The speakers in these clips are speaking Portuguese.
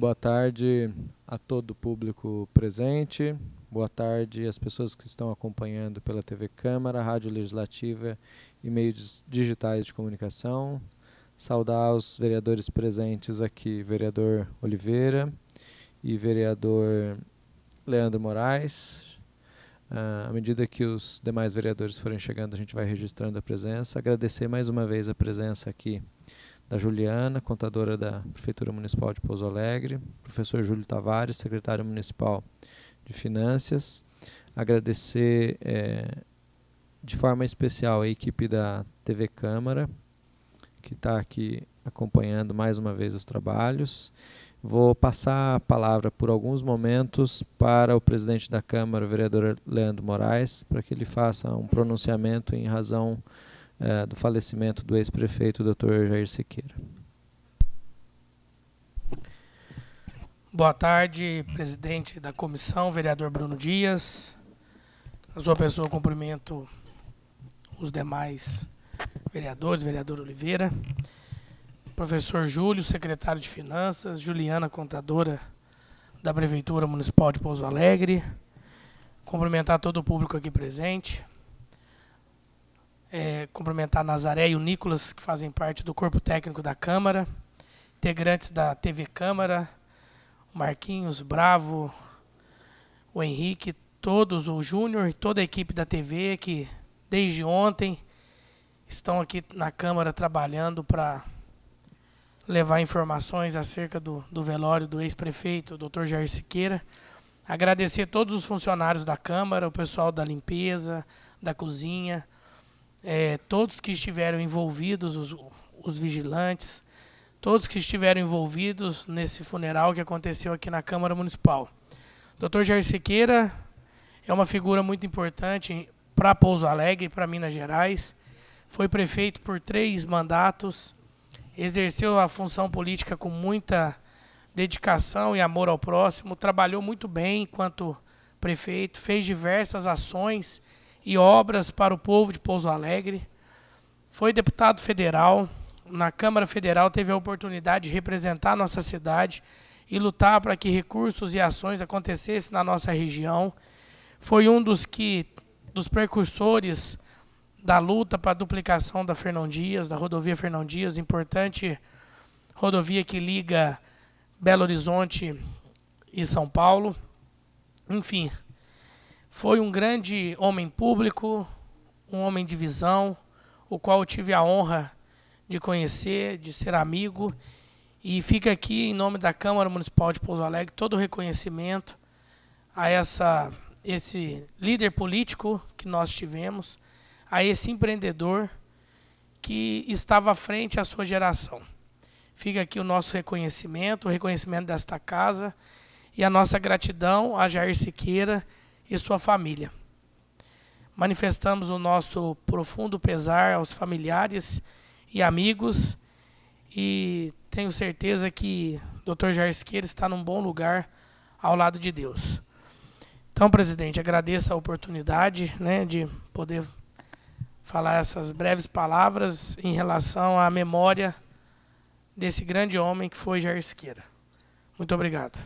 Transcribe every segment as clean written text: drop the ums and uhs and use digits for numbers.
Boa tarde a todo o público presente. Boa tarde às pessoas que estão acompanhando pela TV Câmara, Rádio Legislativa e meios digitais de comunicação. Saudar os vereadores presentes aqui, vereador Oliveira e vereador Leandro Moraes. À medida que os demais vereadores forem chegando, a gente vai registrando a presença. Agradecer mais uma vez a presença aqui da Juliana, contadora da Prefeitura Municipal de Pouso Alegre, professor Júlio Tavares, secretário municipal de Finanças. Agradecer de forma especial a equipe da TV Câmara, que está aqui acompanhando mais uma vez os trabalhos. Vou passar a palavra por alguns momentos para o presidente da Câmara, o vereador Leandro Moraes, para que ele faça um pronunciamento em razão do falecimento do ex-prefeito, Dr. Jair Siqueira. Boa tarde, presidente da comissão, vereador Bruno Dias. Na sua pessoa, cumprimento os demais vereadores, vereador Oliveira, professor Júlio, secretário de Finanças, Juliana, contadora da Prefeitura Municipal de Pouso Alegre. Cumprimentar todo o público aqui presente. Cumprimentar Nazaré e o Nicolas, que fazem parte do corpo técnico da Câmara, integrantes da TV Câmara, o Marquinhos, Bravo, o Henrique, todos, o Júnior e toda a equipe da TV que desde ontem estão aqui na Câmara trabalhando para levar informações acerca do velório do ex-prefeito, Dr. Jair Siqueira. Agradecer a todos os funcionários da Câmara, o pessoal da limpeza, da cozinha, todos que estiveram envolvidos, os vigilantes, todos que estiveram envolvidos nesse funeral que aconteceu aqui na Câmara Municipal. Dr. Jair Siqueira é uma figura muito importante para Pouso Alegre e para Minas Gerais. Foi prefeito por 3 mandatos, exerceu a função política com muita dedicação e amor ao próximo, trabalhou muito bem enquanto prefeito, fez diversas ações e obras para o povo de Pouso Alegre. Foi deputado federal, na Câmara Federal teve a oportunidade de representar a nossa cidade e lutar para que recursos e ações acontecessem na nossa região. Foi um dos precursores da luta para a duplicação da Fernão Dias, da rodovia Fernão Dias, importante rodovia que liga Belo Horizonte e São Paulo. Enfim, foi um grande homem público, um homem de visão, o qual eu tive a honra de conhecer, de ser amigo. E fica aqui, em nome da Câmara Municipal de Pouso Alegre, todo o reconhecimento a esse líder político que nós tivemos, a esse empreendedor que estava à frente à sua geração. Fica aqui o nosso reconhecimento, o reconhecimento desta casa e a nossa gratidão a Jair Siqueira e sua família. Manifestamos o nosso profundo pesar aos familiares e amigos e tenho certeza que Dr. Jair Siqueira está num bom lugar ao lado de Deus. Então, presidente, agradeço a oportunidade, de poder falar essas breves palavras em relação à memória desse grande homem que foi Jair Siqueira. Muito obrigado.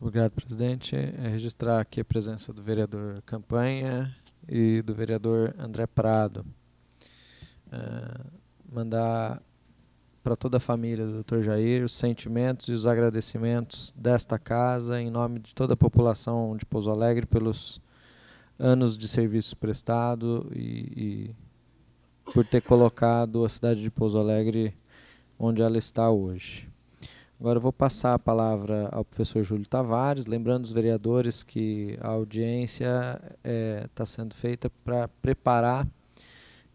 Obrigado, presidente. Registrar aqui a presença do vereador Campanha e do vereador André Prado. Mandar para toda a família do Dr. Jair os sentimentos e os agradecimentos desta casa, em nome de toda a população de Pouso Alegre, pelos anos de serviço prestado e por ter colocado a cidade de Pouso Alegre onde ela está hoje. Agora eu vou passar a palavra ao professor Júlio Tavares, lembrando os vereadores que a audiência está sendo feita para preparar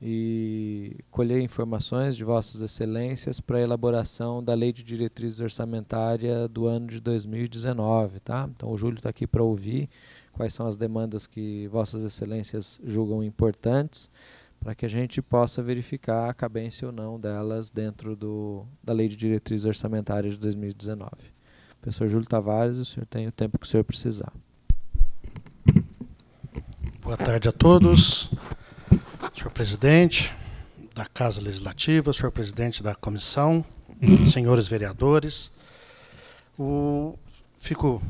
e colher informações de vossas excelências para a elaboração da Lei de Diretrizes Orçamentárias do ano de 2019. Tá? Então o Júlio está aqui para ouvir quais são as demandas que vossas excelências julgam importantes, para que a gente possa verificar a cabência ou não delas dentro da Lei de Diretrizes Orçamentárias de 2019. Professor Júlio Tavares, o senhor tem o tempo que o senhor precisar. Boa tarde a todos. Senhor presidente da Casa Legislativa, senhor presidente da comissão, senhores vereadores. Fico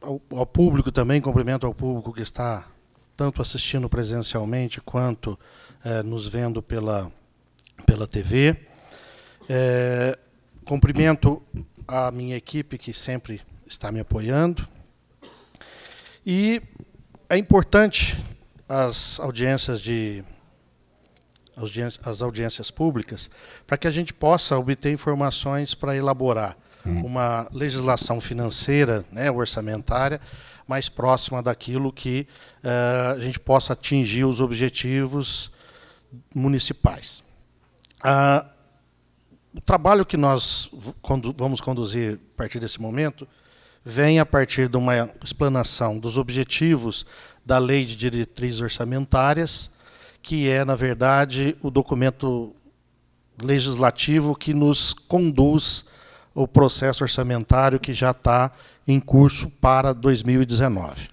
ao público também, cumprimento ao público que está tanto assistindo presencialmente quanto nos vendo pela TV. Cumprimento a minha equipe que sempre está me apoiando. E é importante as audiências públicas para que a gente possa obter informações para elaborar uma legislação financeira, né, orçamentária, mais próxima daquilo que a gente possa atingir os objetivos municipais. O trabalho que nós vamos conduzir a partir desse momento vem a partir de uma explanação dos objetivos da Lei de Diretrizes Orçamentárias, que é, na verdade, o documento legislativo que nos conduz ao processo orçamentário que já está em curso para 2019.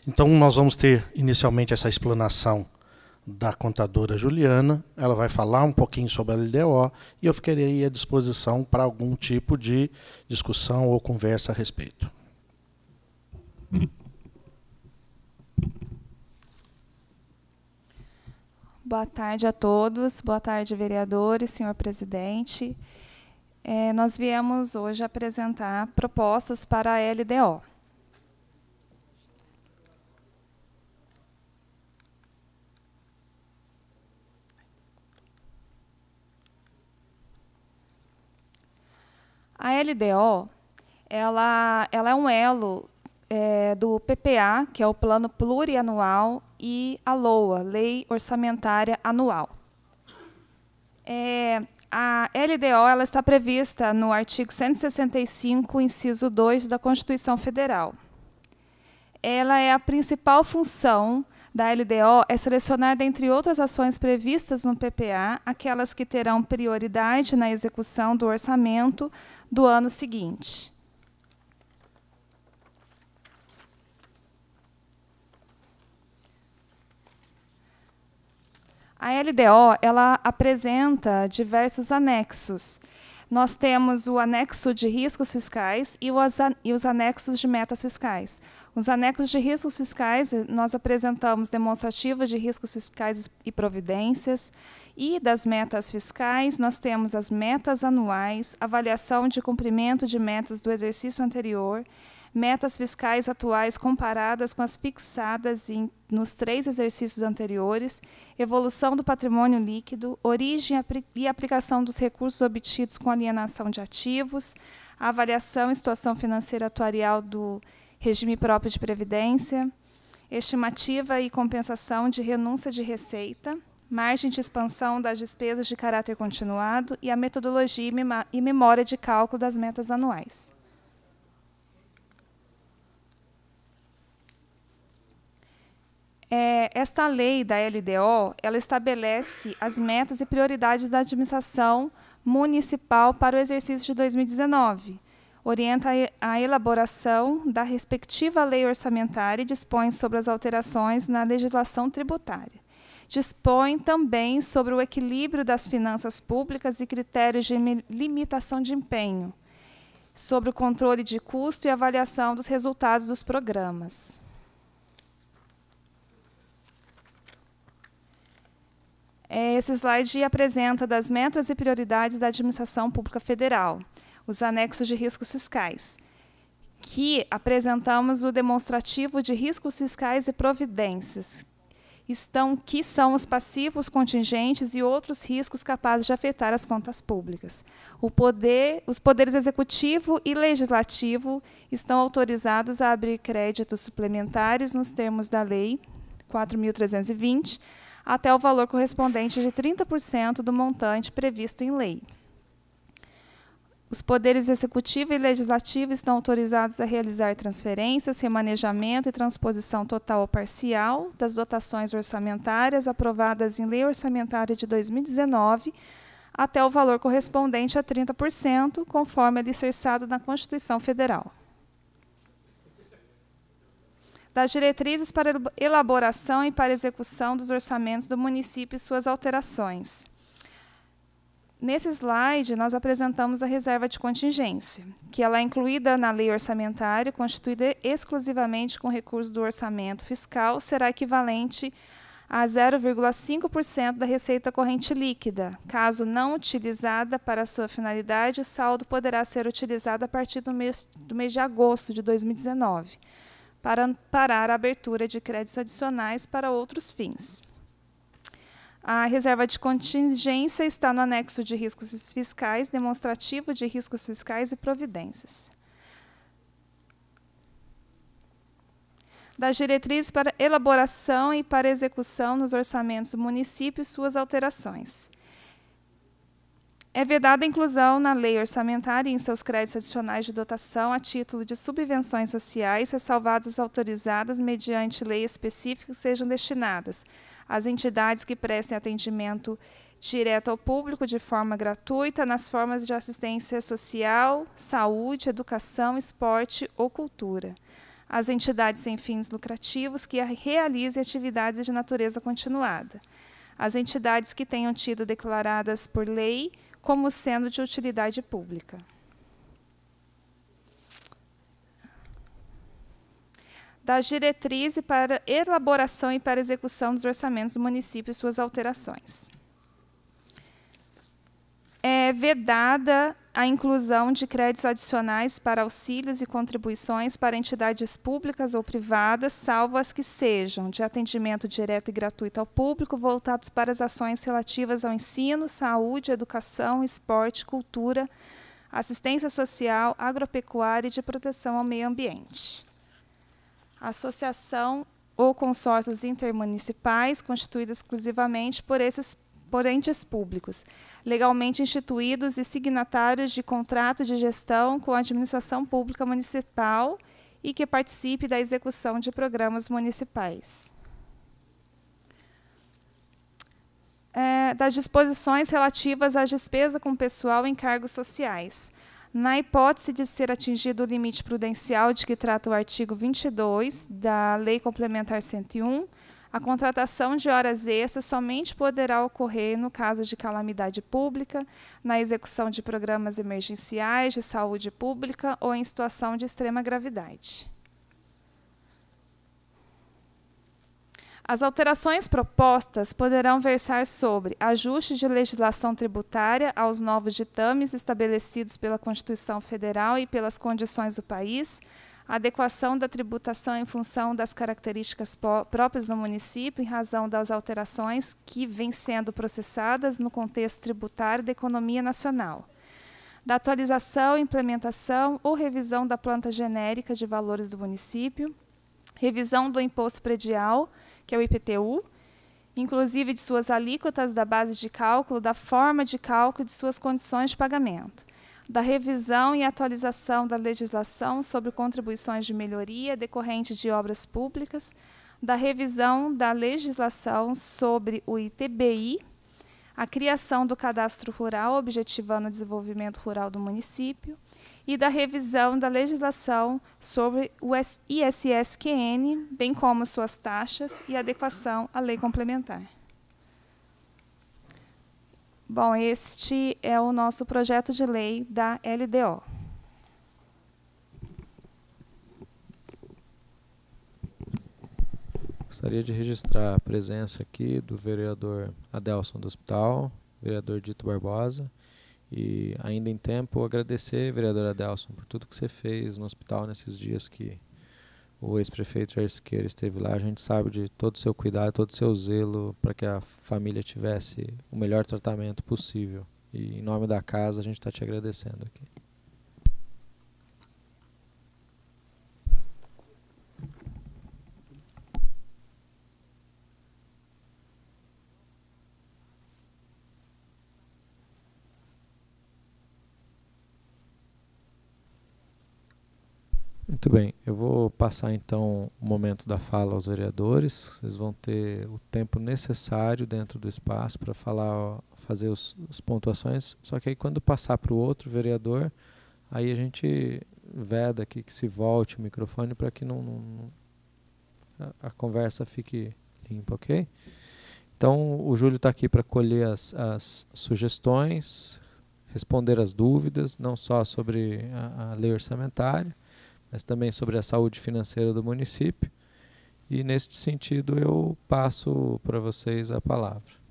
Então, nós vamos ter, inicialmente, essa explanação da contadora Juliana. Ela vai falar um pouquinho sobre a LDO e eu ficarei aí à disposição para algum tipo de discussão ou conversa a respeito. Boa tarde a todos, boa tarde, vereadores, senhor presidente. Nós viemos hoje apresentar propostas para a LDO. A LDO, ela é um elo do PPA, que é o Plano Plurianual, e a LOA, Lei Orçamentária Anual. A LDO ela está prevista no artigo 165, inciso 2 da Constituição Federal. Ela é a principal função da LDO é selecionar, dentre outras ações previstas no PPA, aquelas que terão prioridade na execução do orçamento do ano seguinte. A LDO ela apresenta diversos anexos. Nós temos o anexo de riscos fiscais e os anexos de metas fiscais. Os anexos de riscos fiscais, nós apresentamos demonstrativas de riscos fiscais e providências, e das metas fiscais, nós temos as metas anuais, avaliação de cumprimento de metas do exercício anterior, metas fiscais atuais comparadas com as fixadas nos 3 exercícios anteriores, evolução do patrimônio líquido, origem e aplicação dos recursos obtidos com alienação de ativos, a avaliação e situação financeira atuarial do regime próprio de previdência, estimativa e compensação de renúncia de receita, margem de expansão das despesas de caráter continuado e a metodologia e memória de cálculo das metas anuais. Esta lei da LDO, ela estabelece as metas e prioridades da administração municipal para o exercício de 2019, orienta a elaboração da respectiva lei orçamentária e dispõe sobre as alterações na legislação tributária. Dispõe também sobre o equilíbrio das finanças públicas e critérios de limitação de empenho, sobre o controle de custo e avaliação dos resultados dos programas. Esse slide apresenta das metas e prioridades da administração pública federal, os anexos de riscos fiscais, que apresentamos o demonstrativo de riscos fiscais e providências, que são os passivos contingentes e outros riscos capazes de afetar as contas públicas. Os poderes executivo e legislativo estão autorizados a abrir créditos suplementares nos termos da Lei 4.320, até o valor correspondente de 30% do montante previsto em lei. Os poderes executivo e legislativo estão autorizados a realizar transferências, remanejamento e transposição total ou parcial das dotações orçamentárias aprovadas em Lei Orçamentária de 2019 até o valor correspondente a 30%, conforme alicerçado na Constituição Federal. Das diretrizes para elaboração e para execução dos orçamentos do município e suas alterações. Nesse slide, nós apresentamos a reserva de contingência, que ela é incluída na lei orçamentária, constituída exclusivamente com recursos do orçamento fiscal, será equivalente a 0,5% da receita corrente líquida. Caso não utilizada para a sua finalidade, o saldo poderá ser utilizado a partir do mês de agosto de 2019, para amparar a abertura de créditos adicionais para outros fins. A reserva de contingência está no anexo de riscos fiscais, demonstrativo de riscos fiscais e providências. Das diretrizes para elaboração e para execução nos orçamentos do município e suas alterações. É vedada a inclusão na lei orçamentária e em seus créditos adicionais de dotação a título de subvenções sociais, ressalvadas autorizadas mediante lei específica que sejam destinadas às entidades que prestem atendimento direto ao público de forma gratuita nas formas de assistência social, saúde, educação, esporte ou cultura. As entidades sem fins lucrativos que realizem atividades de natureza continuada. As entidades que tenham tido declaradas por lei como sendo de utilidade pública. Das diretrizes para elaboração e para execução dos orçamentos do município e suas alterações. É vedada a inclusão de créditos adicionais para auxílios e contribuições para entidades públicas ou privadas, salvo as que sejam de atendimento direto e gratuito ao público, voltados para as ações relativas ao ensino, saúde, educação, esporte, cultura, assistência social, agropecuária e de proteção ao meio ambiente. Associação ou consórcios intermunicipais constituídos exclusivamente por entes públicos, legalmente instituídos e signatários de contrato de gestão com a administração pública municipal e que participe da execução de programas municipais. Das disposições relativas à despesa com pessoal em cargos sociais. Na hipótese de ser atingido o limite prudencial de que trata o artigo 22 da Lei Complementar 101, a contratação de horas extras somente poderá ocorrer no caso de calamidade pública, na execução de programas emergenciais de saúde pública ou em situação de extrema gravidade. As alterações propostas poderão versar sobre ajuste de legislação tributária aos novos ditames estabelecidos pela Constituição Federal e pelas condições do país, adequação da tributação em função das características próprias do município em razão das alterações que vêm sendo processadas no contexto tributário da economia nacional, da atualização, implementação ou revisão da planta genérica de valores do município, revisão do imposto predial, que é o IPTU, inclusive de suas alíquotas, da base de cálculo, da forma de cálculo e de suas condições de pagamento, da revisão e atualização da legislação sobre contribuições de melhoria decorrentes de obras públicas, da revisão da legislação sobre o ITBI, a criação do cadastro rural, objetivando o desenvolvimento rural do município, e da revisão da legislação sobre o ISSQN, bem como suas taxas e adequação à lei complementar. Bom, este é o nosso projeto de lei da LDO. Gostaria de registrar a presença aqui do vereador Adelson do Hospital, vereador Dito Barbosa, e ainda em tempo agradecer, vereador Adelson, por tudo que você fez no hospital nesses dias que o ex-prefeito Jair Siqueira esteve lá. A gente sabe de todo o seu cuidado, todo o seu zelo para que a família tivesse o melhor tratamento possível. E em nome da casa a gente está te agradecendo aqui. Muito bem, eu vou passar então o momento da fala aos vereadores. Vocês vão ter o tempo necessário dentro do espaço para fazer as pontuações, só que aí quando passar para o outro vereador, aí a gente veda aqui que se volte o microfone para que a conversa fique limpa, ok? Então, o Júlio está aqui para colher as sugestões, responder as dúvidas, não só sobre a lei orçamentária, mas também sobre a saúde financeira do município. E, neste sentido, eu passo para vocês a palavra.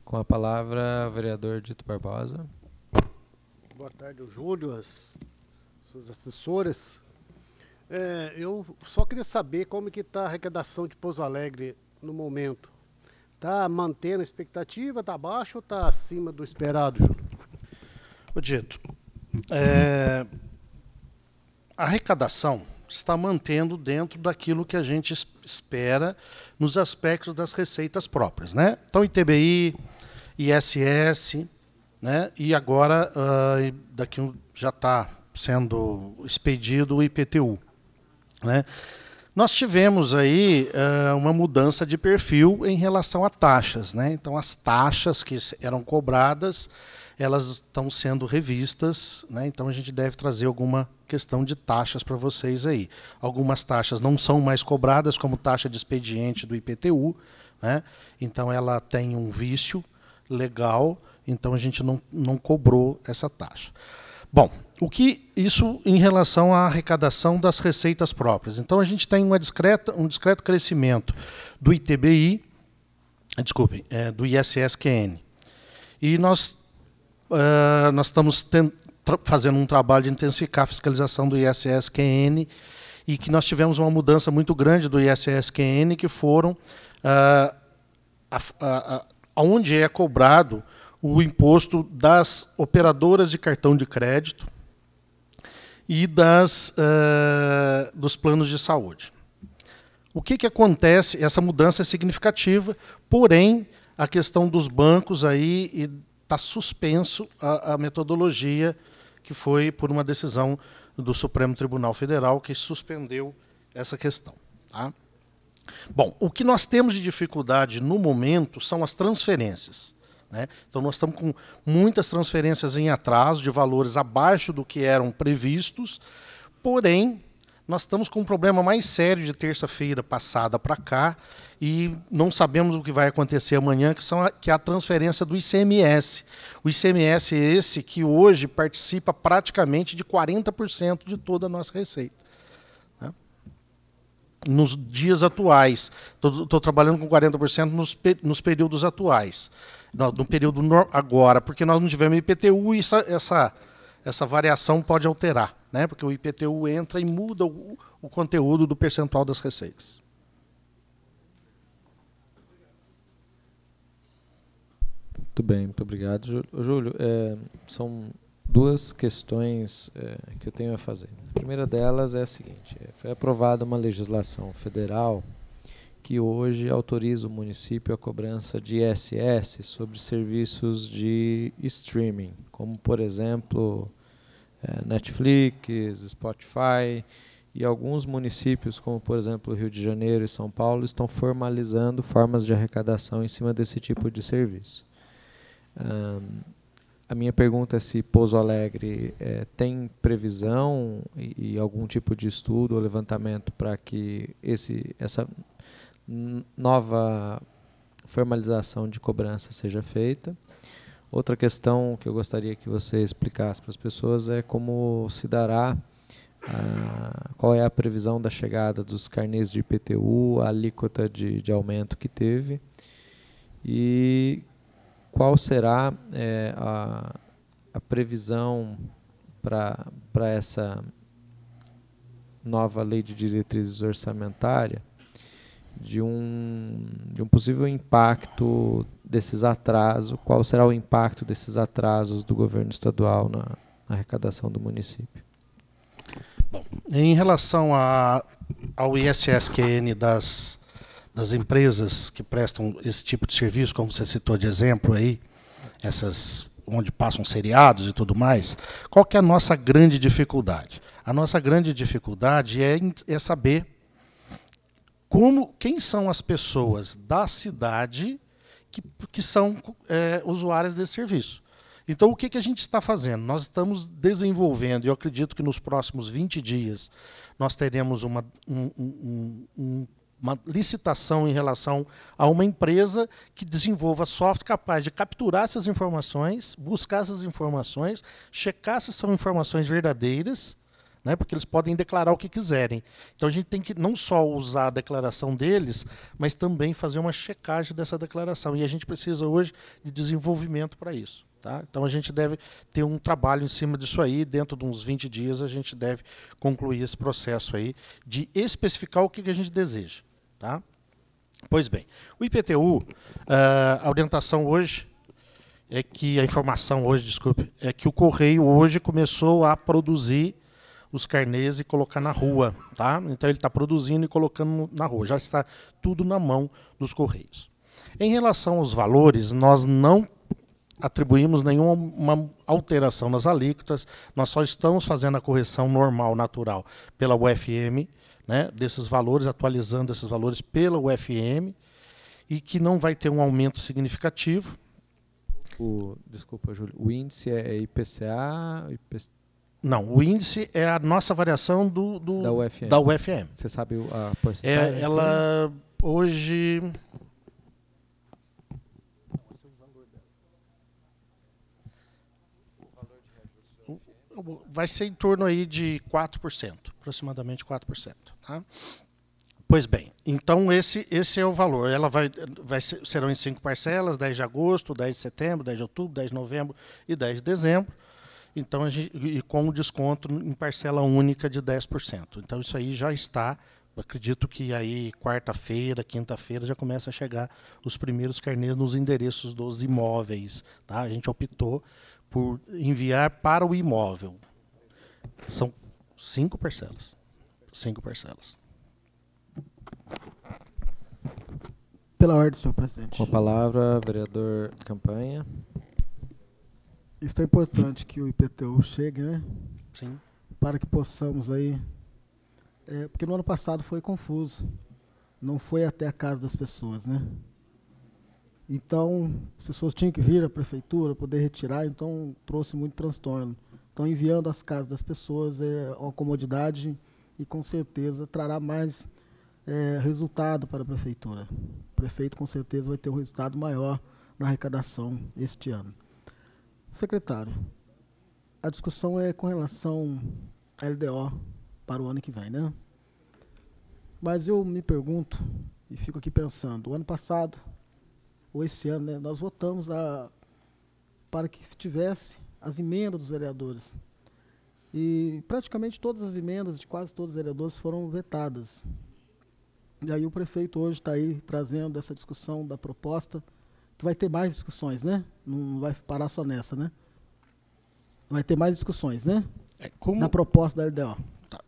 Com a palavra, o vereador Dito Barbosa. Boa tarde, Júlio, as suas assessoras. Eu só queria saber como que está a arrecadação de Pouso Alegre no momento. Está mantendo a expectativa, está abaixo ou está acima do esperado, Júlio? Ô Dito, a arrecadação está mantendo dentro daquilo que a gente espera nos aspectos das receitas próprias, né? Então, ITBI, ISS, né? E agora daqui já está sendo expedido o IPTU, né? Nós tivemos aí uma mudança de perfil em relação a taxas, né? Então, as taxas que eram cobradas, elas estão sendo revistas, né? Então a gente deve trazer alguma questão de taxas para vocês aí. Algumas taxas não são mais cobradas, como taxa de expediente do IPTU, né? Então ela tem um vício legal, então a gente não cobrou essa taxa. Bom, o que isso em relação à arrecadação das receitas próprias? Então a gente tem um discreto crescimento do ITBI, do ISSQN. E nós estamos fazendo um trabalho de intensificar a fiscalização do ISSQN e que nós tivemos uma mudança muito grande do ISSQN, que foram onde é cobrado o imposto das operadoras de cartão de crédito e dos planos de saúde. O que acontece? Essa mudança é significativa, porém, a questão dos bancos aí está suspenso a metodologia que foi por uma decisão do Supremo Tribunal Federal que suspendeu essa questão. Tá? Bom, o que nós temos de dificuldade no momento são as transferências, né? Então nós estamos com muitas transferências em atraso, de valores abaixo do que eram previstos, porém, nós estamos com um problema mais sério de terça-feira passada para cá e não sabemos o que vai acontecer amanhã, que é a transferência do ICMS. O ICMS é esse que hoje participa praticamente de 40% de toda a nossa receita. Né? Nos dias atuais, estou trabalhando com 40% nos períodos atuais, no período agora, porque nós não tivemos IPTU e essa variação pode alterar, né? Porque o IPTU entra e muda o conteúdo do percentual das receitas. Muito bem, muito obrigado, Júlio. São duas questões que eu tenho a fazer. A primeira delas é a seguinte: foi aprovada uma legislação federal que hoje autoriza o município a cobrança de ISS sobre serviços de streaming, como, por exemplo, Netflix, Spotify, e alguns municípios, como, por exemplo, Rio de Janeiro e São Paulo, estão formalizando formas de arrecadação em cima desse tipo de serviço. A minha pergunta é se Pouso Alegre tem previsão e algum tipo de estudo ou levantamento para que essa nova formalização de cobrança seja feita. Outra questão que eu gostaria que você explicasse para as pessoas é como se dará, qual é a previsão da chegada dos carnês de IPTU, a alíquota de aumento que teve, e qual será a previsão para essa nova lei de diretrizes orçamentária de um possível impacto desses atrasos, qual será o impacto desses atrasos do governo estadual na arrecadação do município? Bom, em relação ao ISSQN das empresas que prestam esse tipo de serviço, como você citou de exemplo aí, essas onde passam seriados e tudo mais, qual que é a nossa grande dificuldade? A nossa grande dificuldade é saber quem são as pessoas da cidade que são usuárias desse serviço. Então, o que a gente está fazendo? Nós estamos desenvolvendo, e eu acredito que nos próximos 20 dias nós teremos uma licitação em relação a uma empresa que desenvolva software capaz de capturar essas informações, buscar essas informações, checar se são informações verdadeiras, né, porque eles podem declarar o que quiserem. Então, a gente tem que não só usar a declaração deles, mas também fazer uma checagem dessa declaração. E a gente precisa hoje de desenvolvimento para isso. Tá? Então, a gente deve ter um trabalho em cima disso aí. Dentro de uns 20 dias, a gente deve concluir esse processo aí de especificar o que a gente deseja. Tá? Pois bem, o IPTU, a orientação hoje é que, a informação hoje, desculpe, é que o Correio hoje começou a produzir os carnês e colocar na rua. Tá? Então, ele está produzindo e colocando na rua. Já está tudo na mão dos Correios. Em relação aos valores, nós não atribuímos nenhuma alteração nas alíquotas, nós só estamos fazendo a correção normal, natural, pela UFM, né, desses valores, atualizando esses valores pela UFM, e que não vai ter um aumento significativo. Desculpa, Júlio, o índice é IPCA? Não, o índice é a nossa variação da UFM. Você sabe a porcentagem? Ela hoje... vai ser em torno aí de 4%, aproximadamente 4%. Tá? Pois bem, então esse é o valor. Ela serão em 5 parcelas, 10 de agosto, 10 de setembro, 10 de outubro, 10 de novembro e 10 de dezembro. Então, e com desconto em parcela única de 10%. Então, isso aí já está, acredito que aí quarta-feira, quinta-feira, já começa a chegar os primeiros carnês nos endereços dos imóveis. Tá? A gente optou por enviar para o imóvel. São 5 parcelas. 5 parcelas. Pela ordem, senhor presidente. Com a palavra, vereador Campanha. Isso é importante que o IPTU chegue, né? Sim. Para que possamos aí... porque no ano passado foi confuso. Não foi até a casa das pessoas, né? Então, as pessoas tinham que vir à prefeitura, poder retirar, então trouxe muito transtorno. Então, enviando às casas das pessoas é uma comodidade e, com certeza, trará mais resultado para a prefeitura. O prefeito, com certeza, vai ter um resultado maior na arrecadação este ano. Secretário, a discussão é com relação à LDO para o ano que vem, né? Mas eu me pergunto, e fico aqui pensando, o ano passado, ou esse ano, né, nós votamos para que tivesse as emendas dos vereadores. E praticamente todas as emendas de quase todos os vereadores foram vetadas. E aí o prefeito hoje está aí trazendo essa discussão da proposta, que vai ter mais discussões, né? Não vai parar só nessa, né? Vai ter mais discussões, né? Na proposta da LDO. Tá.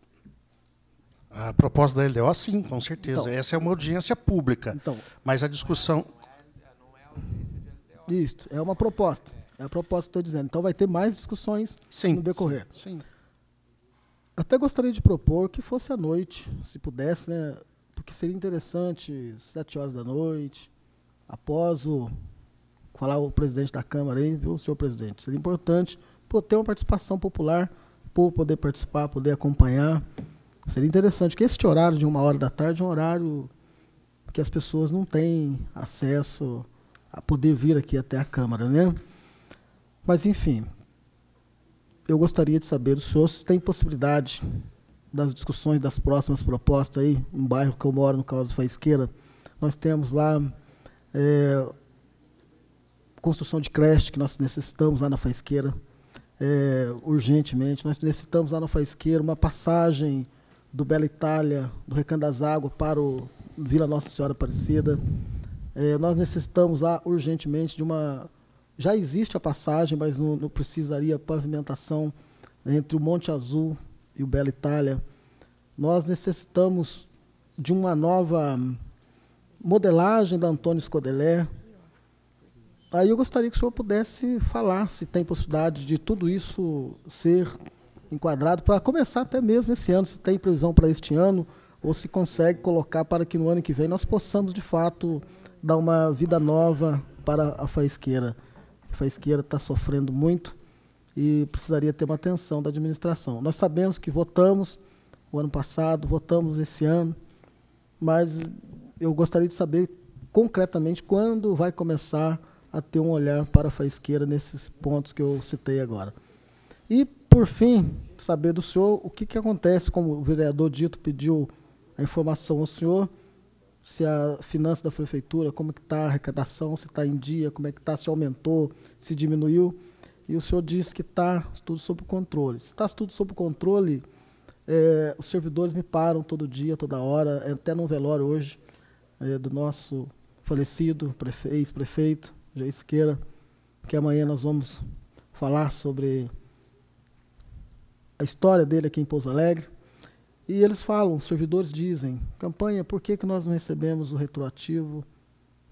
A proposta da LDO, sim, com certeza. Então, essa é uma audiência pública. Então, mas a discussão... Isso, é uma proposta. É a proposta que estou dizendo. Então vai ter mais discussões no decorrer. Sim. Até gostaria de propor que fosse à noite, se pudesse, né? Porque seria interessante, 7 horas da noite, após falar o presidente da Câmara aí, viu, senhor presidente? Seria importante ter uma participação popular, poder participar, poder acompanhar. Seria interessante, porque este horário de 1h da tarde é um horário que as pessoas não têm acesso a poder vir aqui até a Câmara, né? Mas, enfim, eu gostaria de saber do senhor se tem possibilidade das discussões das próximas propostas aí, no bairro que eu moro, no caso de Faisqueira. Nós temos lá construção de creche, que nós necessitamos lá na Faisqueira, urgentemente. Nós necessitamos lá na Faisqueira uma passagem do Bela Itália, do Recanto das Águas, para o Vila Nossa Senhora Aparecida. Nós necessitamos lá urgentemente de uma... Já existe a passagem, mas não precisaria pavimentação entre o Monte Azul e o Bela Itália. Nós necessitamos de uma nova modelagem da Antônio Scodeler. Aí eu gostaria que o senhor pudesse falar se tem possibilidade de tudo isso ser enquadrado, para começar até mesmo esse ano, se tem previsão para este ano, ou se consegue colocar para que no ano que vem nós possamos, de fato, dar uma vida nova para a faisqueira. A faisqueira está sofrendo muito e precisaria ter uma atenção da administração. Nós sabemos que votamos o ano passado, votamos esse ano, mas eu gostaria de saber concretamente quando vai começar a ter um olhar para a faisqueira nesses pontos que eu citei agora. E, por fim, saber do senhor o que acontece, como o vereador Dito pediu a informação ao senhor, se a finança da prefeitura, como que está a arrecadação, se está em dia, como é que está, se aumentou, se diminuiu. E o senhor disse que está tudo sob controle. Se está tudo sob controle, os servidores me param todo dia, toda hora, até num velório hoje, do nosso falecido ex-prefeito, Jair Siqueira, que amanhã nós vamos falar sobre a história dele aqui em Pouso Alegre. E eles falam, os servidores dizem, campanha, por que nós não recebemos o retroativo?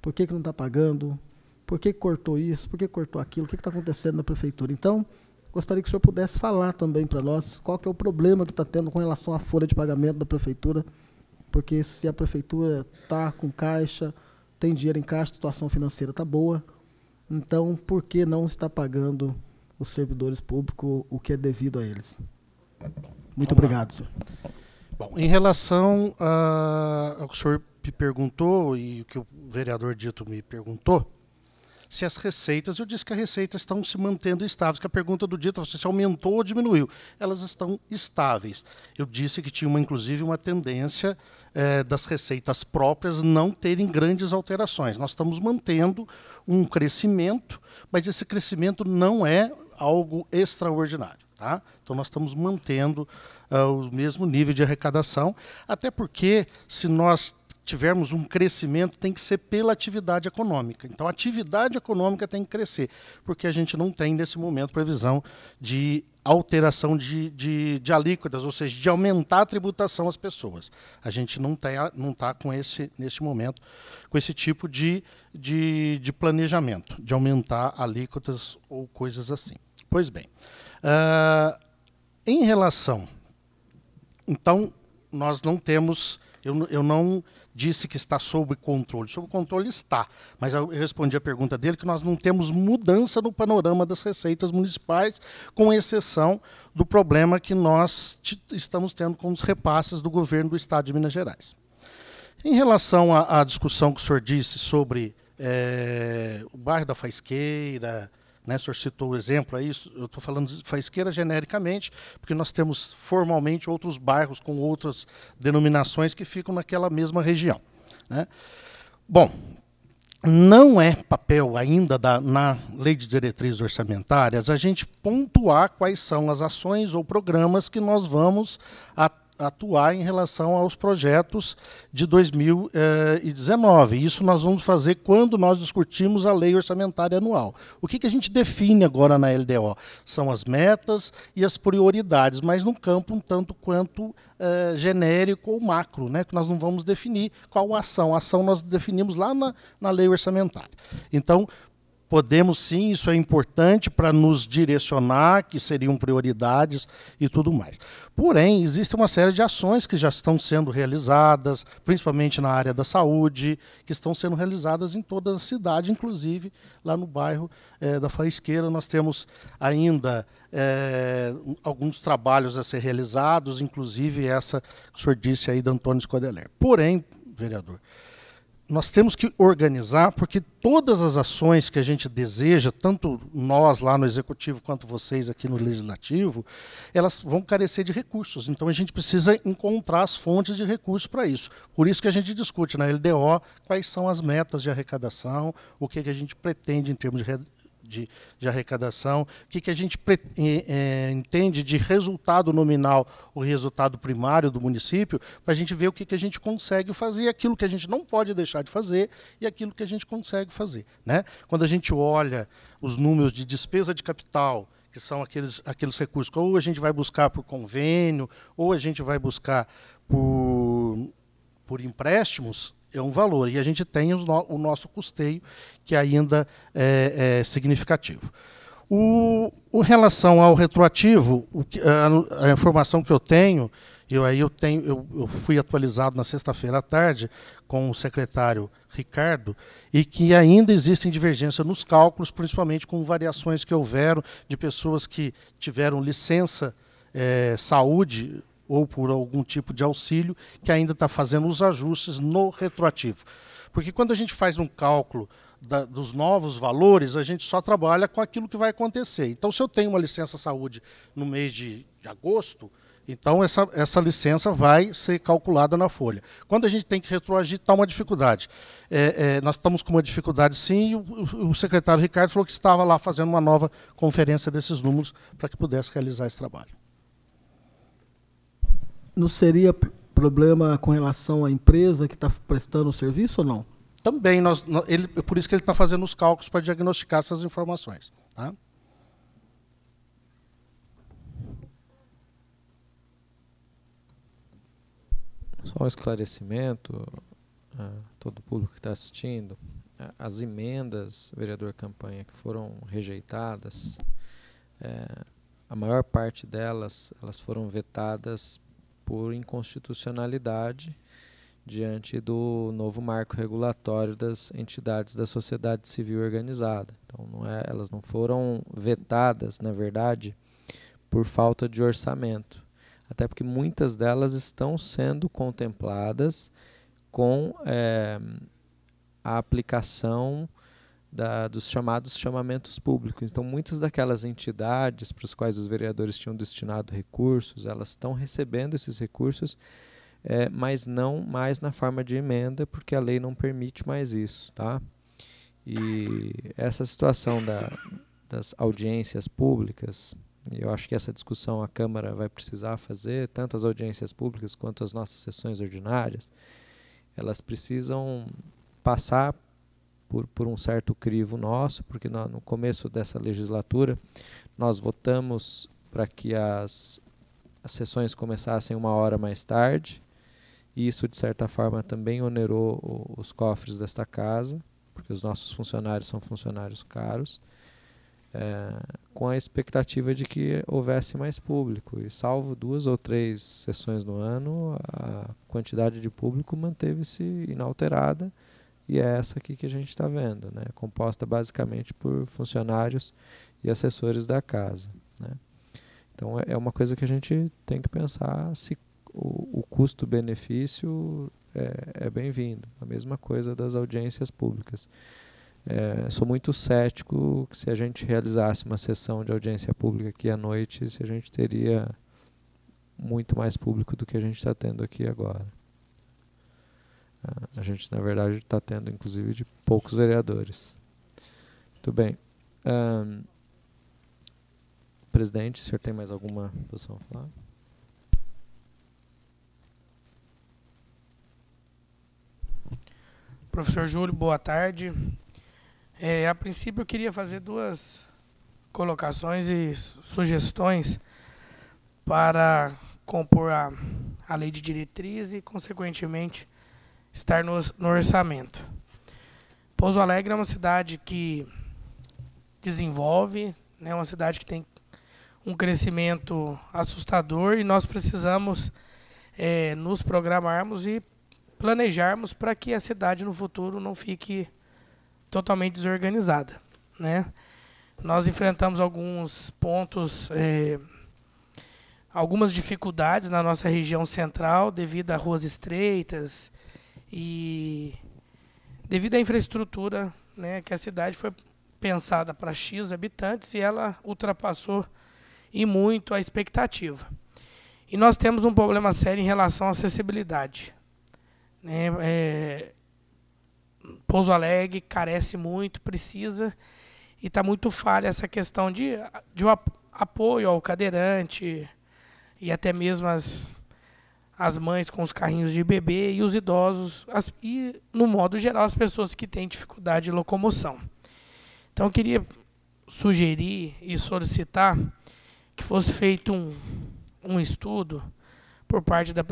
Por que não está pagando? Por que cortou isso? Por que cortou aquilo? O que está acontecendo na prefeitura? Então, gostaria que o senhor pudesse falar também para nós qual que é o problema que está tendo com relação à folha de pagamento da prefeitura, porque se a prefeitura está com caixa, tem dinheiro em caixa, a situação financeira está boa, então por que não está pagando os servidores públicos o que é devido a eles? Muito obrigado, senhor. Bom, em relação ao que o senhor me perguntou e o que o vereador Dito me perguntou, se as receitas, eu disse que as receitas estão se mantendo estáveis, que a pergunta do Dito se aumentou ou diminuiu. Elas estão estáveis. Eu disse que tinha, inclusive, uma tendência das receitas próprias não terem grandes alterações. Nós estamos mantendo um crescimento, mas esse crescimento não é algo extraordinário. Tá? Então, nós estamos mantendo o mesmo nível de arrecadação, até porque, se nós tivermos um crescimento, tem que ser pela atividade econômica. Então, a atividade econômica tem que crescer, porque a gente não tem, nesse momento, previsão de alteração de alíquotas, ou seja, de aumentar a tributação às pessoas. A gente não está com nesse momento, com esse tipo de planejamento, de aumentar alíquotas ou coisas assim. Pois bem, em relação... Então, nós não temos... Eu não disse que está sob controle. Sob controle está, mas eu respondi a pergunta dele que nós não temos mudança no panorama das receitas municipais, com exceção do problema que nós estamos tendo com os repasses do governo do Estado de Minas Gerais. Em relação à discussão que o senhor disse sobre o bairro da Faisqueira, né, o senhor citou o exemplo aí, eu estou falando de Faisqueira genericamente, porque nós temos formalmente outros bairros com outras denominações que ficam naquela mesma região. Né? Bom, não é papel ainda na Lei de Diretrizes Orçamentárias a gente pontuar quais são as ações ou programas que nós vamos atuar em relação aos projetos de 2019. Isso nós vamos fazer quando nós discutirmos a lei orçamentária anual. O que a gente define agora na LDO? São as metas e as prioridades, mas num campo um tanto quanto genérico ou macro, né? Que nós não vamos definir qual a ação. A ação nós definimos lá na lei orçamentária. Então, podemos sim, isso é importante para nos direcionar, que seriam prioridades e tudo mais. Porém, existe uma série de ações que já estão sendo realizadas, principalmente na área da saúde, que estão sendo realizadas em toda a cidade, inclusive lá no bairro da Faisqueira. Nós temos ainda alguns trabalhos a ser realizados, inclusive essa que o senhor disse aí da Antônio Scodeler. Porém, vereador, nós temos que organizar, porque todas as ações que a gente deseja, tanto nós lá no Executivo quanto vocês aqui no Legislativo, elas vão carecer de recursos. Então, a gente precisa encontrar as fontes de recursos para isso. Por isso que a gente discute na LDO quais são as metas de arrecadação, o que a gente pretende em termos de arrecadação, o que a gente entende de resultado nominal, o resultado primário do município, para a gente ver o que a gente consegue fazer, aquilo que a gente não pode deixar de fazer e aquilo que a gente consegue fazer. Né? Quando a gente olha os números de despesa de capital, que são aqueles recursos que ou a gente vai buscar por convênio, ou a gente vai buscar por empréstimos, é um valor, e a gente tem o nosso custeio, que ainda é significativo. O relação ao retroativo, a informação que eu tenho, eu fui atualizado na sexta-feira à tarde com o secretário Ricardo, e que ainda existem divergências nos cálculos, principalmente com variações que houveram de pessoas que tiveram licença saúde ou por algum tipo de auxílio, que ainda está fazendo os ajustes no retroativo. Porque quando a gente faz um cálculo dos novos valores, a gente só trabalha com aquilo que vai acontecer. Então, se eu tenho uma licença saúde no mês de agosto, então essa licença vai ser calculada na folha. Quando a gente tem que retroagir, está uma dificuldade. Nós estamos com uma dificuldade, sim, e o secretário Ricardo falou que estava lá fazendo uma nova conferência desses números para que pudesse realizar esse trabalho. Não seria problema com relação à empresa que está prestando o serviço ou não? Também, por isso que ele está fazendo os cálculos para diagnosticar essas informações. Tá? Só um esclarecimento a todo o público que está assistindo. As emendas, vereador Campanha, que foram rejeitadas, a maior parte delas elas foram vetadas por inconstitucionalidade diante do novo marco regulatório das entidades da sociedade civil organizada. Então, elas não foram vetadas, na verdade, por falta de orçamento. Até porque muitas delas estão sendo contempladas com a aplicação dos chamados chamamentos públicos. Então, muitas daquelas entidades para as quais os vereadores tinham destinado recursos, elas estão recebendo esses recursos, mas não mais na forma de emenda, porque a lei não permite mais isso. Tá? E essa situação das audiências públicas, eu acho que essa discussão a Câmara vai precisar fazer, tanto as audiências públicas quanto as nossas sessões ordinárias, elas precisam passar por um certo crivo nosso, porque no começo dessa legislatura nós votamos para que as sessões começassem 1 hora mais tarde, e isso de certa forma também onerou os cofres desta casa, porque os nossos funcionários são funcionários caros, com a expectativa de que houvesse mais público, e salvo 2 ou 3 sessões no ano, a quantidade de público manteve-se inalterada, e é essa aqui que a gente está vendo, né? Composta basicamente por funcionários e assessores da casa, né? Então é uma coisa que a gente tem que pensar se o custo-benefício é bem-vindo. A mesma coisa das audiências públicas. Sou muito cético que se a gente realizasse uma sessão de audiência pública aqui à noite, se a gente teria muito mais público do que a gente está tendo aqui agora. A gente, na verdade, está tendo, inclusive, de poucos vereadores. Muito bem. Presidente, o senhor tem mais alguma posição a falar? Professor Júlio, boa tarde. A princípio, eu queria fazer 2 colocações e sugestões para compor a lei de diretriz e, consequentemente, estar no orçamento. Pouso Alegre é uma cidade que desenvolve, né, uma cidade que tem um crescimento assustador, e nós precisamos nos programarmos e planejarmos para que a cidade no futuro não fique totalmente desorganizada, né? Nós enfrentamos alguns pontos, algumas dificuldades na nossa região central devido a ruas estreitas e devido à infraestrutura, né, que a cidade foi pensada para X habitantes e ela ultrapassou e muito a expectativa. E nós temos um problema sério em relação à acessibilidade, né? Pouso Alegre carece muito, precisa, e está muito falha essa questão de um apoio ao cadeirante e até mesmo as mães com os carrinhos de bebê e os idosos, e, no modo geral, as pessoas que têm dificuldade de locomoção. Então, eu queria sugerir e solicitar que fosse feito um estudo por parte da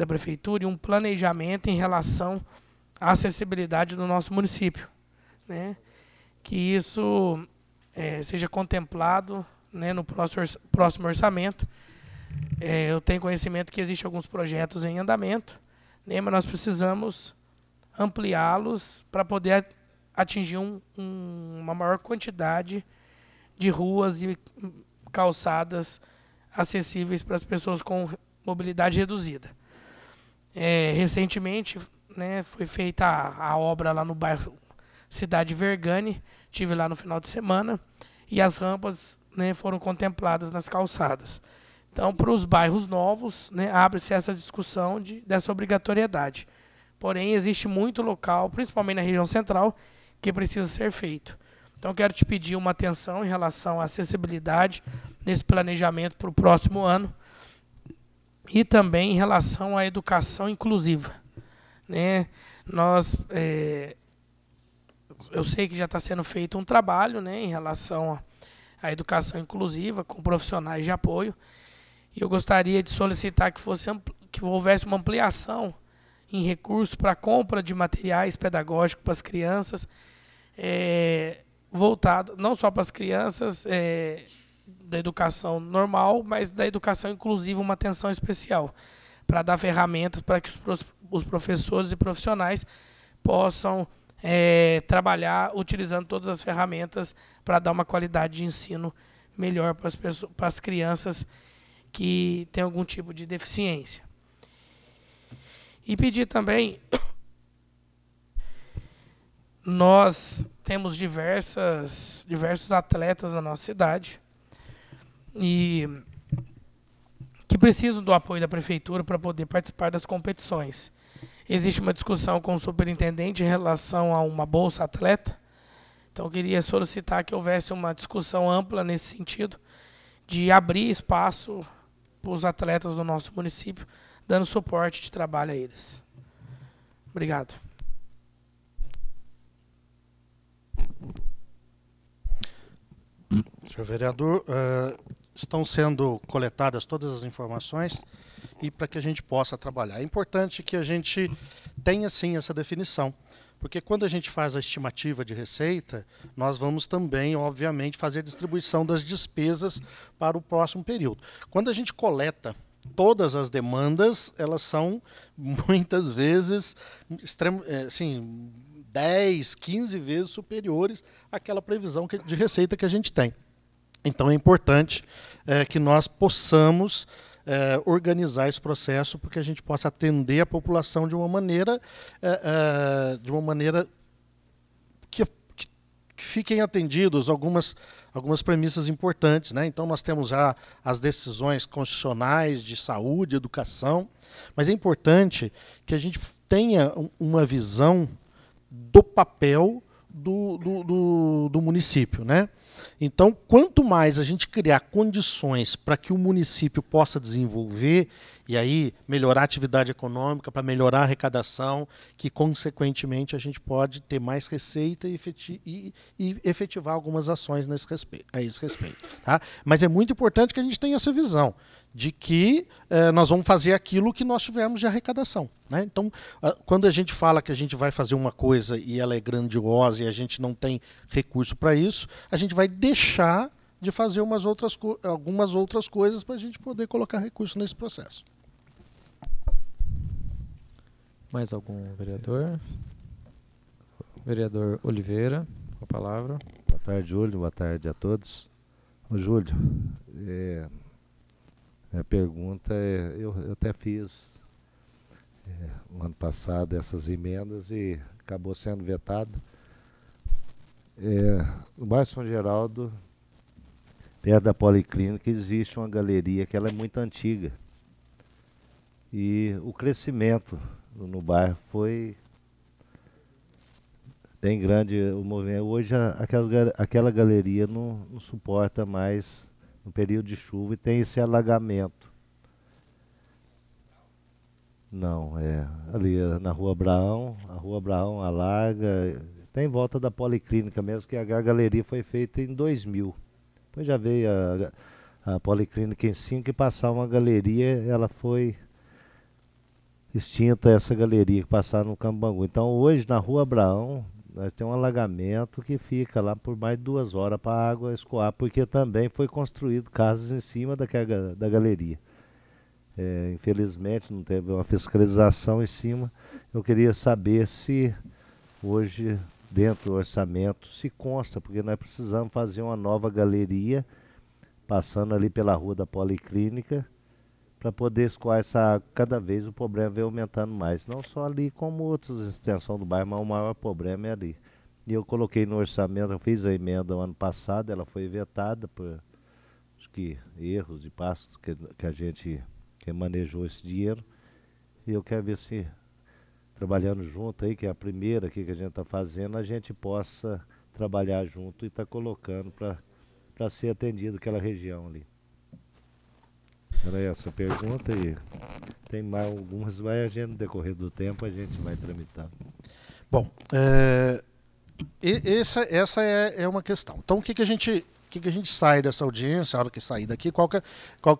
Prefeitura e um planejamento em relação à acessibilidade do nosso município, né? Que isso seja contemplado, né, no próximo orçamento. Eu tenho conhecimento que existem alguns projetos em andamento, né, mas nós precisamos ampliá-los para poder atingir uma maior quantidade de ruas e calçadas acessíveis para as pessoas com mobilidade reduzida. Recentemente, né, foi feita a obra lá no bairro Cidade Vergani, estive lá no final de semana, e as rampas, né, foram contempladas nas calçadas. Então, para os bairros novos, né, abre-se essa discussão dessa obrigatoriedade. Porém, existe muito local, principalmente na região central, que precisa ser feito. Então, quero te pedir uma atenção em relação à acessibilidade nesse planejamento para o próximo ano e também em relação à educação inclusiva, né? Eu sei que já está sendo feito um trabalho, né, em relação à educação inclusiva com profissionais de apoio, e eu gostaria de solicitar que houvesse uma ampliação em recursos para a compra de materiais pedagógicos para as crianças, voltado não só para as crianças da educação normal, mas da educação inclusiva, uma atenção especial, para dar ferramentas para que os professores e profissionais possam trabalhar utilizando todas as ferramentas para dar uma qualidade de ensino melhor para as crianças que têm algum tipo de deficiência. E pedir também, nós temos diversos atletas na nossa cidade e que precisam do apoio da prefeitura para poder participar das competições. Existe uma discussão com o superintendente em relação a uma bolsa atleta, então eu queria solicitar que houvesse uma discussão ampla nesse sentido, de abrir espaço para os atletas do nosso município, dando suporte de trabalho a eles. Obrigado. Senhor vereador, estão sendo coletadas todas as informações e para que a gente possa trabalhar. É importante que a gente tenha, sim, essa definição, porque quando a gente faz a estimativa de receita, nós vamos também, obviamente, fazer a distribuição das despesas para o próximo período. Quando a gente coleta todas as demandas, elas são, muitas vezes, 10, 15 vezes superiores àquela previsão de receita que a gente tem. Então, é importante que nós possamos organizar esse processo para que a gente possa atender a população de uma maneira que fiquem atendidos algumas premissas importantes, né? Então, nós temos já as decisões constitucionais de saúde, educação, mas é importante que a gente tenha uma visão do papel do município, né? Então, quanto mais a gente criar condições para que o município possa desenvolver, e aí melhorar a atividade econômica, para melhorar a arrecadação, que, consequentemente, a gente pode ter mais receita e efetivar algumas ações a esse respeito. Tá? Mas é muito importante que a gente tenha essa visão de que nós vamos fazer aquilo que nós tivermos de arrecadação. Né? Então, quando a gente fala que a gente vai fazer uma coisa e ela é grandiosa e a gente não tem recurso para isso, a gente vai deixar de fazer algumas outras coisas para a gente poder colocar recurso nesse processo. Mais algum vereador? Vereador Oliveira, com a palavra. Boa tarde, Júlio. Boa tarde a todos. Ô, Júlio, a pergunta eu até fiz no ano passado essas emendas e acabou sendo vetado. No bairro São Geraldo, perto da Policlínica, existe uma galeria que ela é muito antiga. E o crescimento no bairro foi bem grande, o movimento. Hoje aquela galeria não suporta mais no período de chuva e tem esse alagamento. Não, ali na Rua Abraão, a Rua Abraão alaga, tem em volta da Policlínica mesmo, que a galeria foi feita em 2000. Depois já veio a Policlínica em 5 e passar uma galeria, ela foi extinta, essa galeria que passava no Campo Bangu. Então hoje na Rua Abraão, nós temos um alagamento que fica lá por mais de 2 horas para a água escoar, porque também foi construído casas em cima da galeria. Infelizmente não teve uma fiscalização em cima. Eu queria saber se hoje, dentro do orçamento, se consta, porque nós precisamos fazer uma nova galeria, passando ali pela rua da Policlínica, para poder escoar essa água. Cada vez o problema vem aumentando mais, não só ali, como outras extensões do bairro, mas o maior problema é ali. E eu coloquei no orçamento, eu fiz a emenda o ano passado, ela foi vetada por, acho que, erros e passos que a gente manejou esse dinheiro. E eu quero ver se, trabalhando junto aí, que é a primeira aqui que a gente está fazendo, a gente possa trabalhar junto e estar colocando para ser atendido aquela região ali. Era essa a pergunta e tem mais algumas, vai a gente, no decorrer do tempo, a gente vai tramitar. Bom, essa é uma questão. Então, o que a gente sai dessa audiência, a hora que sair daqui, qual que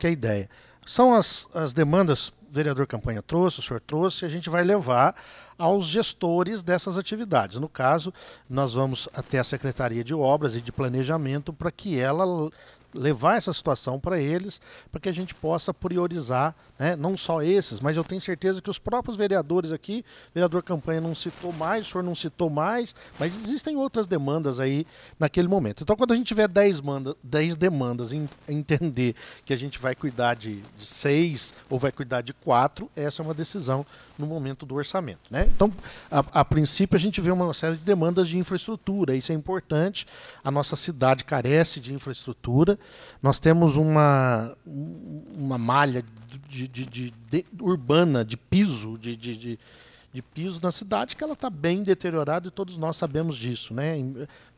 é a ideia? São as demandas que o vereador Campanha trouxe, o senhor trouxe, e a gente vai levar aos gestores dessas atividades. No caso, nós vamos até a Secretaria de Obras e de Planejamento para que ela levar essa situação para eles, para que a gente possa priorizar, né, não só esses, mas eu tenho certeza que os próprios vereadores aqui, o vereador Campanha não citou mais, o senhor não citou mais, mas existem outras demandas aí naquele momento. Então, quando a gente tiver 10 demandas em entender que a gente vai cuidar de 6 ou vai cuidar de 4, essa é uma decisão no momento do orçamento, né? Então, a princípio, a gente vê uma série de demandas de infraestrutura, isso é importante, a nossa cidade carece de infraestrutura, nós temos uma malha urbana, de piso, de piso na cidade, que ela está bem deteriorada e todos nós sabemos disso, né?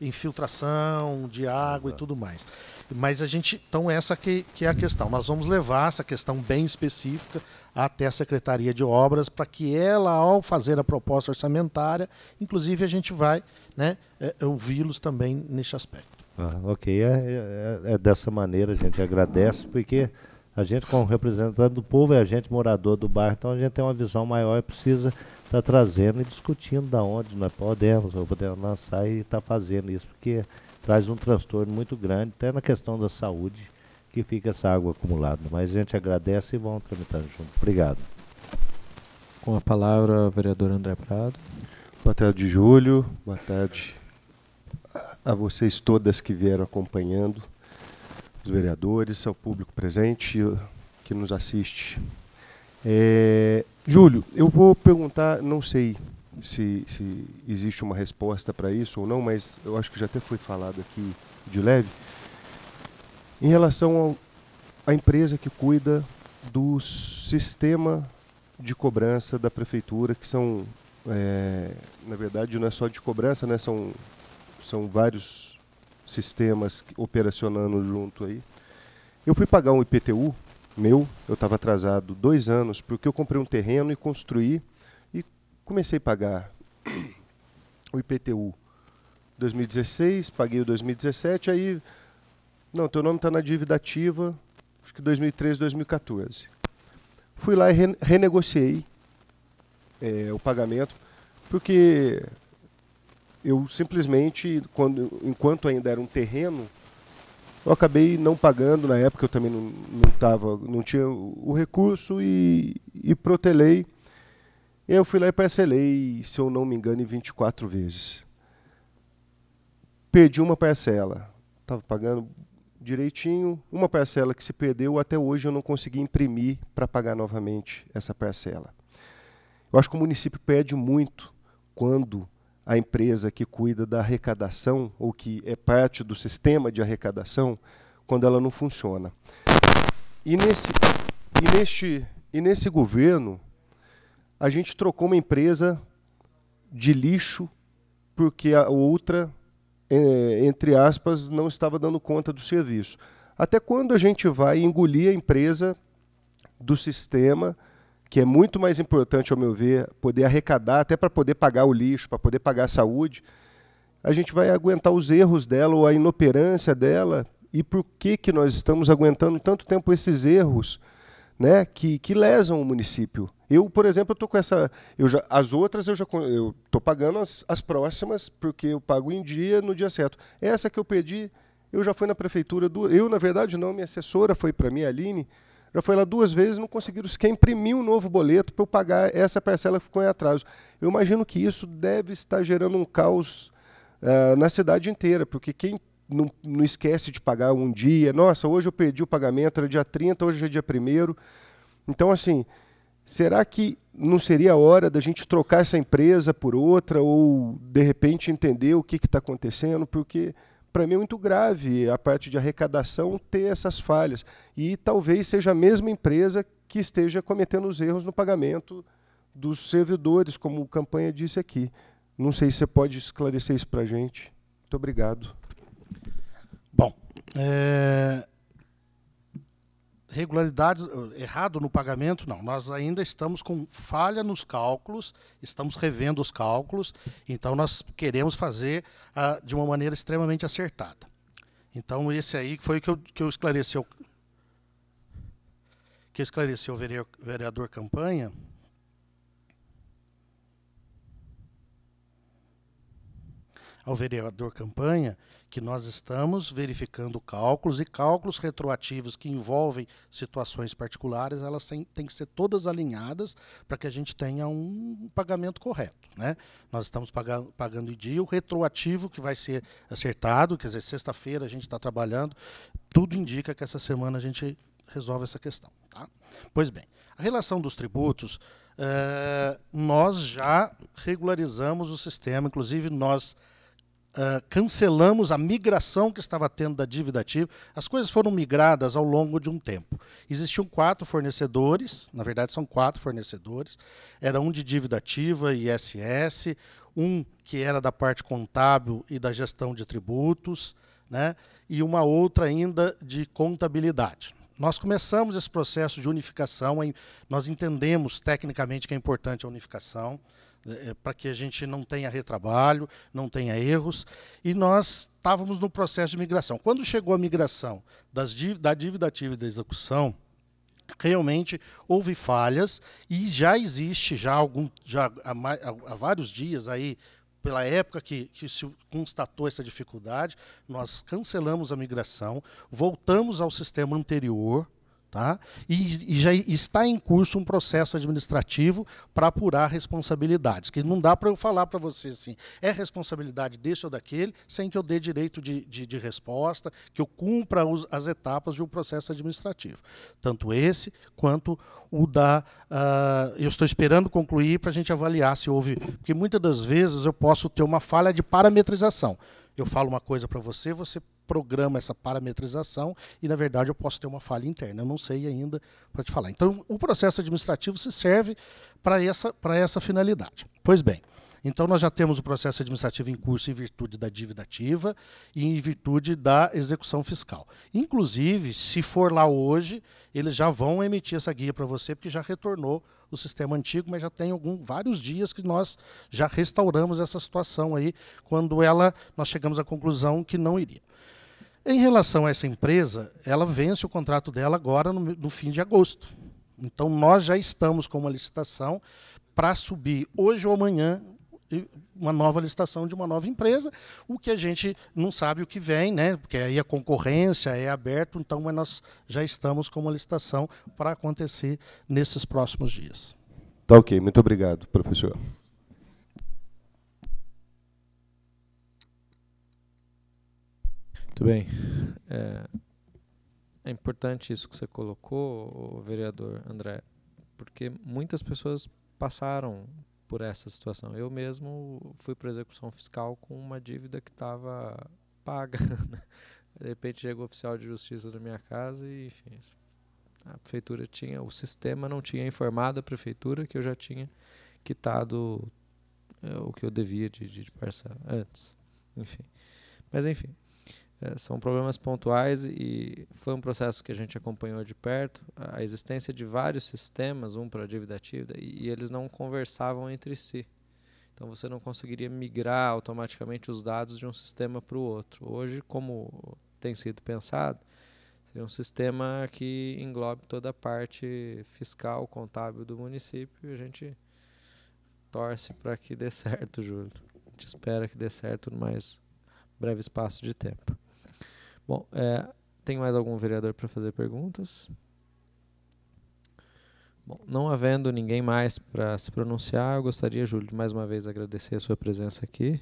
Infiltração de água e tudo mais. Mas a gente, então essa que é a questão. Nós vamos levar essa questão bem específica até a Secretaria de Obras para que ela, ao fazer a proposta orçamentária, inclusive a gente vai, né, ouvi-los também neste aspecto. Ok, é dessa maneira, a gente agradece, porque a gente, como representante do povo, é a gente morador do bairro, então a gente tem uma visão maior e precisa estar trazendo e discutindo da onde nós podemos lançar e estar fazendo isso, porque traz um transtorno muito grande, até na questão da saúde, que fica essa água acumulada. Mas a gente agradece e vamos tramitando junto. Obrigado. Com a palavra, o vereador André Prado. Boa tarde, Júlio. Boa tarde a vocês todas que vieram acompanhando, os vereadores, ao público presente que nos assiste. Júlio, eu vou perguntar, não sei se existe uma resposta para isso ou não, mas eu acho que já até foi falado aqui de leve, em relação à empresa que cuida do sistema de cobrança da prefeitura, que são, na verdade, não é só de cobrança, né, são vários sistemas operacionando junto aí. Eu fui pagar um IPTU meu, eu estava atrasado 2 anos, porque eu comprei um terreno e construí, e comecei a pagar o IPTU 2016, paguei o 2017, aí, não, teu nome está na dívida ativa, acho que 2013, 2014. Fui lá e renegociei o pagamento, porque eu simplesmente, enquanto ainda era um terreno, eu acabei não pagando, na época eu também não tinha o recurso e protelei. E eu fui lá e parcelei, se eu não me engano, em 24 vezes. Perdi uma parcela, estava pagando direitinho, uma parcela que se perdeu, até hoje eu não consegui imprimir para pagar novamente essa parcela. Eu acho que o município perde muito quando a empresa que cuida da arrecadação, ou que é parte do sistema de arrecadação, quando ela não funciona. E nesse governo, a gente trocou uma empresa de lixo, porque a outra, entre aspas, não estava dando conta do serviço. Até quando a gente vai engolir a empresa do sistema, que é muito mais importante, ao meu ver, poder arrecadar, até para poder pagar o lixo, para poder pagar a saúde, a gente vai aguentar os erros dela ou a inoperância dela, e por que nós estamos aguentando tanto tempo esses erros, né, que lesam o município? Eu, por exemplo, estou com essa... as outras eu estou pagando as próximas, porque eu pago em dia, no dia certo. Essa que eu pedi, eu já fui na prefeitura... Eu, na verdade, não, minha assessora foi para mim, a Aline, já foi lá 2 vezes, não conseguiram sequer imprimir um novo boleto para eu pagar essa parcela que ficou em atraso. Eu imagino que isso deve estar gerando um caos na cidade inteira, porque quem não esquece de pagar um dia... Nossa, hoje eu perdi o pagamento, era dia 30, hoje é dia 1º. Então, assim... Será que não seria a hora da gente trocar essa empresa por outra ou, de repente, entender o que está acontecendo? Porque, para mim, é muito grave a parte de arrecadação ter essas falhas. E talvez seja a mesma empresa que esteja cometendo os erros no pagamento dos servidores, como a campanha disse aqui. Não sei se você pode esclarecer isso para a gente. Muito obrigado. Bom, regularidade, errado no pagamento, não. Nós ainda estamos com falha nos cálculos, estamos revendo os cálculos, então nós queremos fazer de uma maneira extremamente acertada. Então esse aí foi que eu esclareci o vereador Campanha. Ao vereador Campanha, que nós estamos verificando cálculos, e cálculos retroativos que envolvem situações particulares, elas têm que ser todas alinhadas para que a gente tenha um pagamento correto, né? Nós estamos pagando em dia, o retroativo que vai ser acertado, quer dizer, sexta-feira a gente está trabalhando, tudo indica que essa semana a gente resolve essa questão. Tá? Pois bem, a relação dos tributos, nós já regularizamos o sistema, inclusive nós cancelamos a migração que estava tendo da dívida ativa. As coisas foram migradas ao longo de um tempo. Existiam 4 fornecedores, na verdade são 4 fornecedores, era um de dívida ativa e ISS, um que era da parte contábil e da gestão de tributos, né, e uma outra ainda de contabilidade. Nós começamos esse processo de unificação, nós entendemos tecnicamente que é importante a unificação, para que a gente não tenha retrabalho, não tenha erros, e nós estávamos no processo de migração. Quando chegou a migração da dívida ativa e da execução, realmente houve falhas, e já existe, há vários dias, aí, pela época que se constatou essa dificuldade, nós cancelamos a migração, voltamos ao sistema anterior, tá? E já está em curso um processo administrativo para apurar responsabilidades, que não dá para eu falar para você assim, é responsabilidade desse ou daquele, sem que eu dê direito de resposta, que eu cumpra as etapas de um processo administrativo. Tanto esse, quanto o da... eu estou esperando concluir para a gente avaliar se houve... Porque muitas das vezes eu posso ter uma falha de parametrização. Eu falo uma coisa para você, você programa essa parametrização e, na verdade, eu posso ter uma falha interna. Eu não sei ainda para te falar. Então, o processo administrativo se serve para essa finalidade. Pois bem, então nós já temos o processo administrativo em curso em virtude da dívida ativa e em virtude da execução fiscal. Inclusive, se for lá hoje, eles já vão emitir essa guia para você, porque já retornou o sistema antigo, mas já tem vários dias que nós já restauramos essa situação aí, quando nós chegamos à conclusão que não iria. Em relação a essa empresa, ela vence o contrato dela agora no fim de agosto. Então, nós já estamos com uma licitação para subir hoje ou amanhã uma nova licitação de uma nova empresa, o que a gente não sabe o que vem, né? Porque aí a concorrência é aberta, então mas nós já estamos com uma licitação para acontecer nesses próximos dias. Tá ok, muito obrigado, professor. Muito bem. É importante isso que você colocou, vereador André, porque muitas pessoas passaram por essa situação. Eu mesmo fui para a execução fiscal com uma dívida que estava paga. De repente chegou o oficial de justiça da minha casa e, enfim, a prefeitura o sistema não tinha informado a prefeitura que eu já tinha quitado o que eu devia de parcela antes. Enfim. Mas, enfim, são problemas pontuais e foi um processo que a gente acompanhou de perto, a existência de vários sistemas, um para a dívida ativa, e eles não conversavam entre si. Então você não conseguiria migrar automaticamente os dados de um sistema para o outro. Hoje, como tem sido pensado, Criar um sistema que englobe toda a parte fiscal, contábil do município, e a gente torce para que dê certo, Júlio. A gente espera que dê certo no mais breve espaço de tempo. Bom, tem mais algum vereador para fazer perguntas? Bom, não havendo ninguém mais para se pronunciar, eu gostaria, Júlio, de mais uma vez agradecer a sua presença aqui,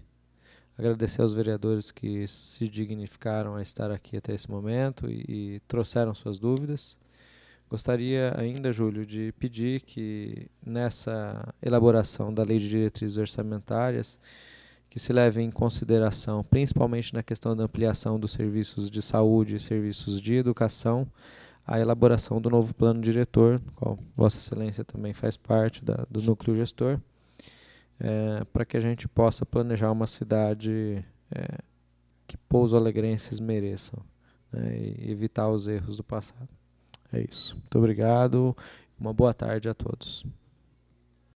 agradecer aos vereadores que se dignificaram a estar aqui até esse momento e trouxeram suas dúvidas. Gostaria ainda, Júlio, de pedir que nessa elaboração da Lei de Diretrizes Orçamentárias, que se leve em consideração, principalmente na questão da ampliação dos serviços de saúde e serviços de educação, a elaboração do novo plano diretor, do qual Vossa Excelência também faz parte do núcleo gestor, para que a gente possa planejar uma cidade que pouso-alegrenses mereçam, né, e evitar os erros do passado. É isso. Muito obrigado. Uma boa tarde a todos.